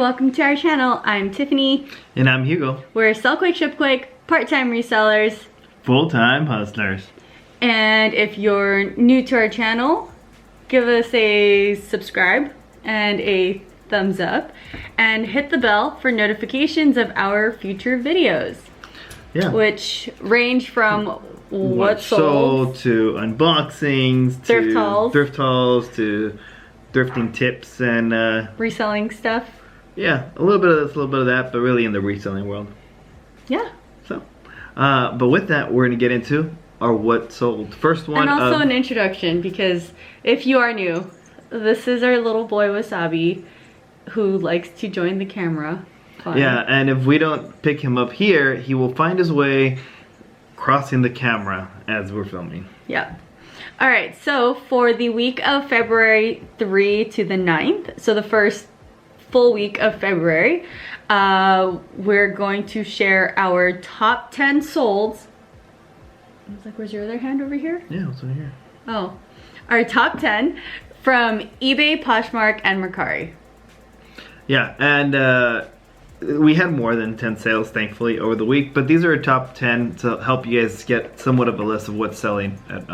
welcome to our channel. I'm Tiffany. And I'm Hugo. We're Sell Quick, Ship Quick, part-time resellers. Full-time hustlers. And if you're new to our channel, give us a subscribe and a thumbs up. And hit the bell for notifications of our future videos. Yeah. Which range from what's sold to unboxings, thrift hauls, to thrifting tips and reselling stuff. Yeah, a little bit of this, a little bit of that, but really in the reselling world. Yeah. So, but with that, we're gonna get into our what sold. First one, and also an introduction, because if you are new, this is our little boy Wasabi, who likes to join the camera. Fun. Yeah, and if we don't pick him up here, he will find his way crossing the camera as we're filming. Yeah. All right, so for the week of February 3 to the 9th, so the first full week of February, we're going to share our top 10 solds. I was like, where's your other hand over here? Yeah, it's over here. Oh, our top 10 from eBay, Poshmark, and Mercari. Yeah, and we had more than 10 sales, thankfully, over the week, but these are our top 10 to help you guys get somewhat of a list of what's selling at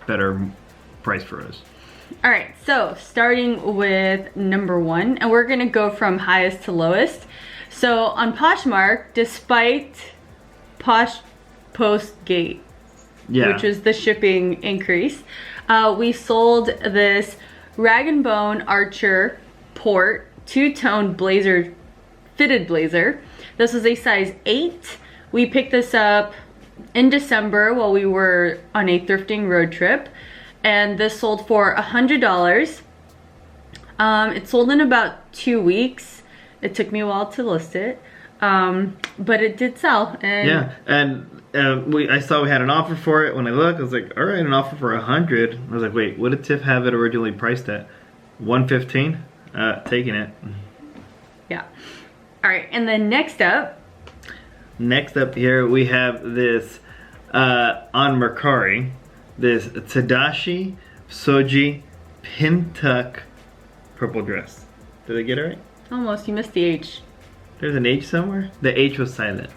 better price for us. All right, so starting with number 1, and we're gonna go from highest to lowest. So on Poshmark, despite Postgate, which is the shipping increase, we sold this Rag & Bone Archer Port two-tone blazer, fitted blazer. This is a size 8. We picked this up in December while we were on a thrifting road trip, and this sold for $100. It sold in about 2 weeks. It took me a while to list it, but it did sell. And yeah, and I saw we had an offer for it. When I looked, I was like, all right, an offer for $100. I was like, wait, what did Tiff have it originally priced at? $115. Taking it. Yeah. All right, and then next up here we have this on Mercari, this Tadashi Soji Pintuck purple dress. Did I get it right? Almost. You missed the H. There's an H somewhere? The H was silent.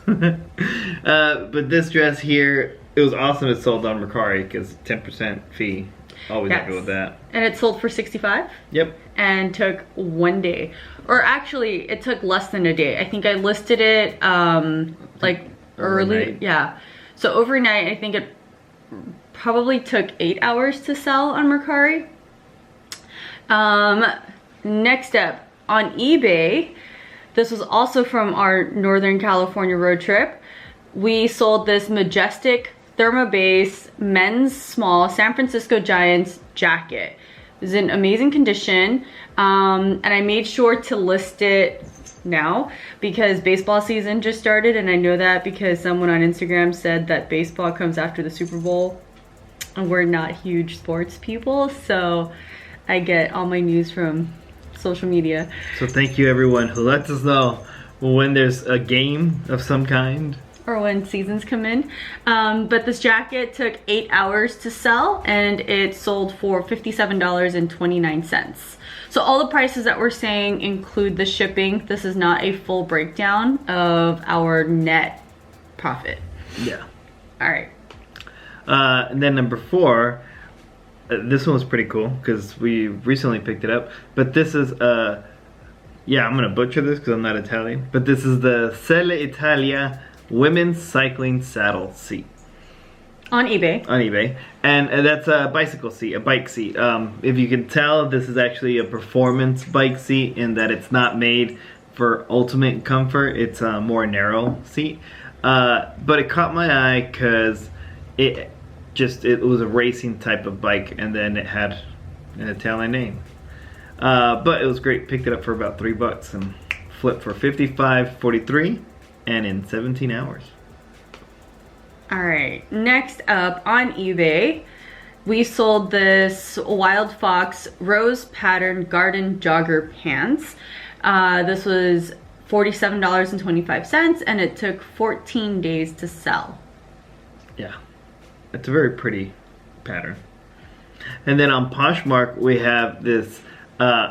But this dress here, it was awesome. It sold on Mercari because 10% fee. Always happy with that. And it sold for $65? Yep. And took 1 day. Or actually, it took less than a day. I think I listed it like early. Overnight. Yeah. So overnight, I think it probably took 8 hours to sell on Mercari. Next up, on eBay, this was also from our Northern California road trip. We sold this Majestic Thermobase men's small San Francisco Giants jacket. It was in amazing condition, and I made sure to list it now because baseball season just started, and I know that because someone on Instagram said that baseball comes after the Super Bowl, and we're not huge sports people, so I get all my news from social media. So thank you everyone who lets us know when there's a game of some kind. Or when seasons come in. But this jacket took 8 hours to sell, and it sold for $57.29. So all the prices that we're saying include the shipping. This is not a full breakdown of our net profit. Yeah. All right. And then number 4, this one was pretty cool because we recently picked it up. But this is, yeah, I'm gonna butcher this because I'm not Italian. But this is the Selle Italia women's cycling saddle seat. On eBay. On eBay. And that's a bicycle seat, a bike seat. If you can tell, this is actually a performance bike seat in that it's not made for ultimate comfort. It's a more narrow seat. But it caught my eye because it was a racing type of bike, and then it had an Italian name. But it was great. Picked it up for about $3 and flipped for $55.43. And in 17 hours. All right, next up on eBay, we sold this Wild Fox rose pattern garden jogger pants. This was $47.25, and it took 14 days to sell. Yeah, it's a very pretty pattern. And then on Poshmark, we have this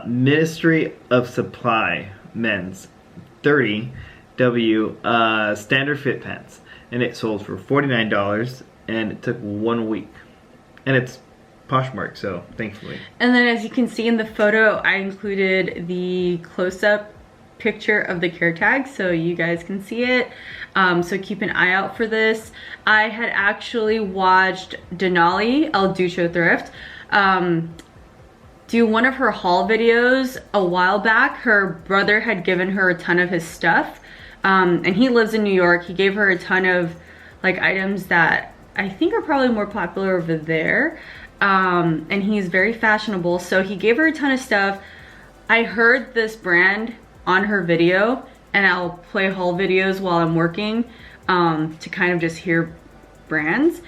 Ministry of Supply men's 30W standard fit pants, and it sold for $49, and it took 1 week, and it's Poshmark, so thankfully. And then as you can see in the photo, I included the close-up picture of the care tag so you guys can see it. So keep an eye out for this. I had actually watched Denali El Ducho Thrift do one of her haul videos a while back. Her brother had given her a ton of his stuff, and he lives in New York. He gave her a ton of like items that I think are probably more popular over there, and he's very fashionable, so he gave her a ton of stuff. I heard this brand on her video, and I'll play haul videos while I'm working to kind of just hear brands.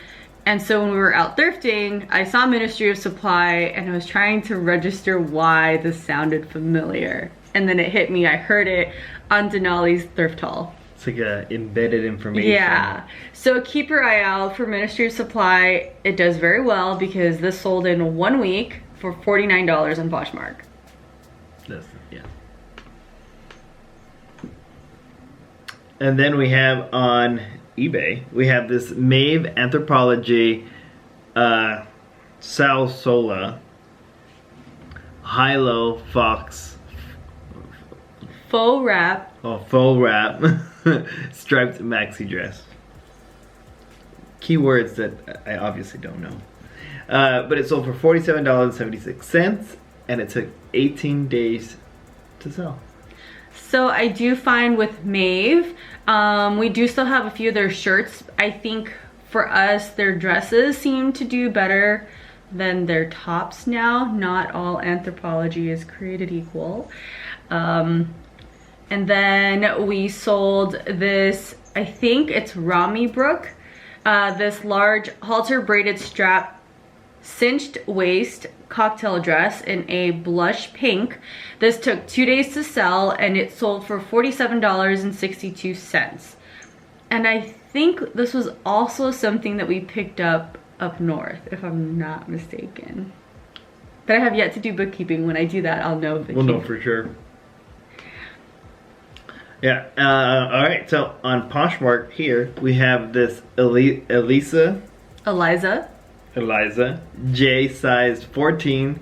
And so when we were out thrifting, I saw Ministry of Supply, and I was trying to register why this sounded familiar. And then it hit me, I heard it on Denali's thrift haul. It's like a embedded information. Yeah, so keep your eye out for Ministry of Supply. It does very well because this sold in 1 week for $49 on Poshmark. Yeah. And then we have on eBay, we have this Maeve Anthropology Salsola High-Low Fox Faux wrap. Oh, faux wrap striped maxi dress. Keywords that I obviously don't know. But it sold for $47.76, and it took 18 days to sell. So I do find with Maeve, we do still have a few of their shirts. I think for us, their dresses seem to do better than their tops now. Not all Anthropology is created equal. And then we sold this, I think it's Rami Brook, this large halter braided strap cinched waist cocktail dress in a blush pink. This took 2 days to sell, and it sold for $47.62. And I think this was also something that we picked up north, if I'm not mistaken. But I have yet to do bookkeeping. When I do that, I'll know. We'll know for sure. Yeah. All right. So on Poshmark here, we have this Eliza J size 14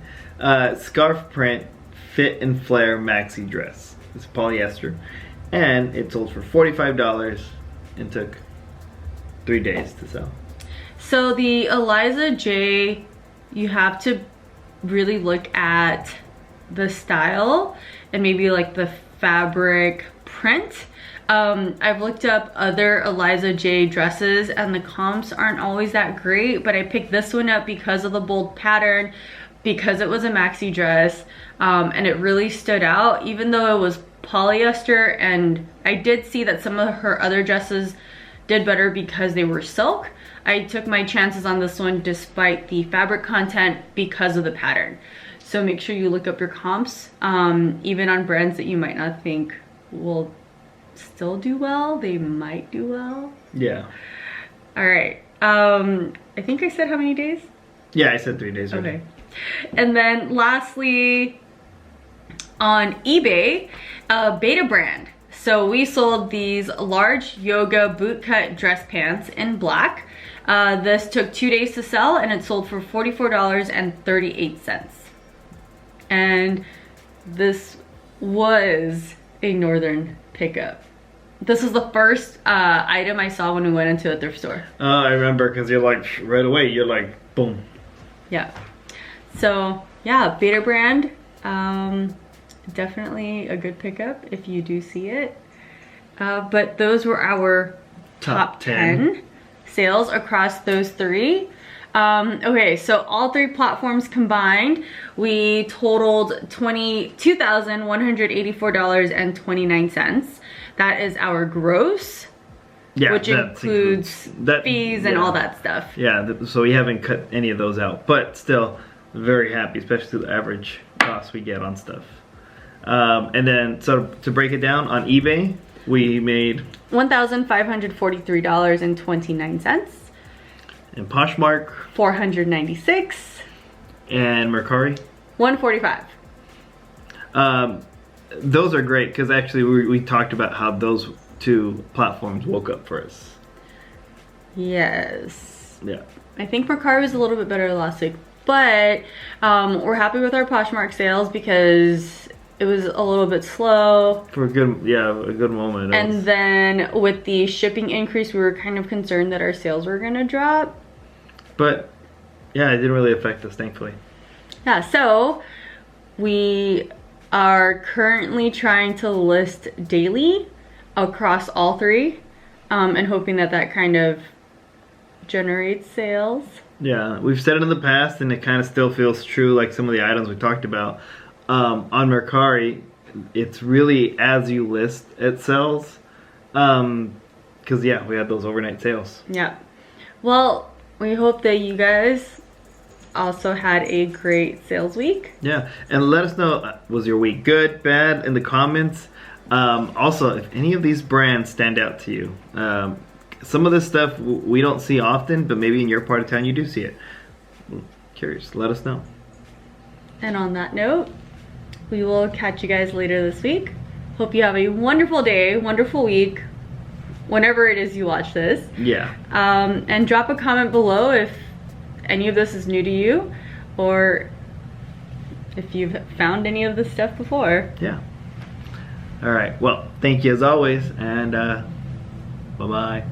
scarf print fit and flare maxi dress. It's polyester, and it sold for $45 and took 3 days to sell. So the Eliza J, you have to really look at the style and maybe like the fabric print. I've looked up other Eliza J dresses, and the comps aren't always that great, but I picked this one up because of the bold pattern, because it was a maxi dress, and it really stood out, even though it was polyester. And I did see that some of her other dresses did better because they were silk. I took my chances on this one despite the fabric content because of the pattern. So make sure you look up your comps, even on brands that you might not think will still do well, they might do well. Yeah. All right. I think I said how many days? Yeah, I said 3 days already. Okay. And then lastly, on eBay, Beta brand. So we sold these large yoga bootcut dress pants in black. This took 2 days to sell, and it sold for $44.38. And this was a northern pickup. This was the first item I saw when we went into a thrift store. I remember, because you're like, right away, you're like, boom. Yeah. So, yeah, Beta brand. Definitely a good pickup if you do see it. But those were our top 10 sales across those three. Okay, so all three platforms combined, we totaled $22,184.29. That is our gross, which includes fees and all that stuff. Yeah, so we haven't cut any of those out, but still very happy, especially the average cost we get on stuff. And then, so to break it down, on eBay, we made $1,543.29. In Poshmark, $496. And Mercari, $145. Those are great because actually we talked about how those two platforms woke up for us. Yes. Yeah. I think Mercari was a little bit better last week, but we're happy with our Poshmark sales because it was a little bit slow. For a good moment. And then with the shipping increase, we were kind of concerned that our sales were gonna drop. But yeah, it didn't really affect us, thankfully. Yeah, so we are currently trying to list daily across all three, and hoping that that kind of generates sales. Yeah, we've said it in the past and it kind of still feels true, like some of the items we talked about. On Mercari, it's really as you list, it sells. Because yeah, we had those overnight sales. Yeah. Well, we hope that you guys also had a great sales week. Yeah, and let us know, was your week good, bad, in the comments. Also, if any of these brands stand out to you. Some of this stuff we don't see often, but maybe in your part of town you do see it. Curious, let us know. And on that note, we will catch you guys later this week. Hope you have a wonderful day, wonderful week, whenever it is you watch this. Yeah. And drop a comment below if any of this is new to you, or if you've found any of this stuff before. Yeah. All right. Well, thank you as always, and bye-bye.